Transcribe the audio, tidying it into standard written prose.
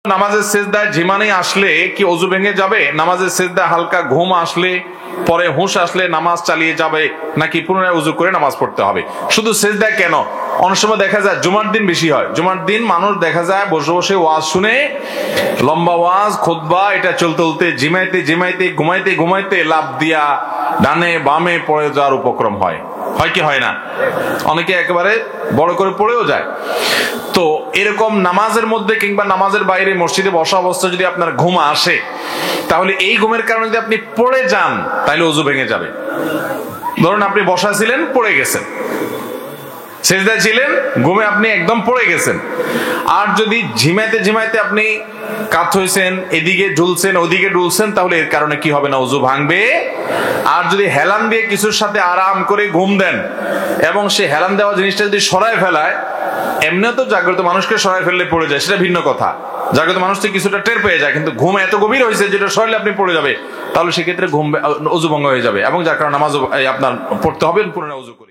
নামাজের সিজদায় ঝিমানি আসলে কি ওযু ভেঙে যাবে? নামাজের সিজদায় হালকা ঘুম আসলে, পরে হুঁশ আসলে নামাজ চালিয়ে যাবে, নাকি পুনরায় ওযু করে নামাজ পড়তে হবে? শুধু সিজদায় কেন, অনেক সময় দেখা যায় জুমার দিন বেশি হয়। জুমার দিন মানুষ দেখা যায় বসে বসে ওয়াজ শুনে, লম্বা ওয়াজ খুতবা এটা চলতে চলতে ঝিমাইতে ঝিমাইতে ঘুমাইতে ঘুমাইতে লাফ দিয়া ডানে বামে পড়ে যাওয়ার উপক্রম হয় কি হয় না? অনেকে একেবারে বড় করে পড়েও যায়। তো এরকম নামাজের মধ্যে কিংবা নামাজের বাইরে মসজিদে বসা অবস্থা যদি আপনার ঘুম আসে, তাহলে এই ঘুমের কারণে যদি আপনি পড়ে যান তাহলে ওযু ভেঙে যাবে। ধরুন আপনি বসা ছিলেন, পড়ে গেছেন, সিজদায় ছিলেন, ঘুমে আপনি একদম পড়ে গেছেন। আর যদি ঝিমাইতে ঝিমাইতে আপনি কাত হয়েছেন, এদিকে ঝুলছেন ওদিকে ডুলছেন, তাহলে এর কারণে কি হবে না? ওযু ভাঙবে। আর যদি হেলান দিয়ে কিছুর সাথে আরাম করে ঘুম দেন এবং সে হেলান দেওয়া জিনিসটা যদি সরায় ফেলায়, এমনি তো জাগ্রত মানুষকে সরায় ফেললে পড়ে যায়, সেটা ভিন্ন কথা। জাগ্রত মানুষ তো কিছুটা টের পেয়ে যায়, কিন্তু ঘুম এত গভীর হয়েছে যেটা সরালে আপনি পড়ে যাবে, তাহলে সেক্ষেত্রে ঘুম ওযু ভঙ্গ হয়ে যাবে এবং যার কারণে নামাজ আপনার পড়তে হবে পুনরায় ওযু করে।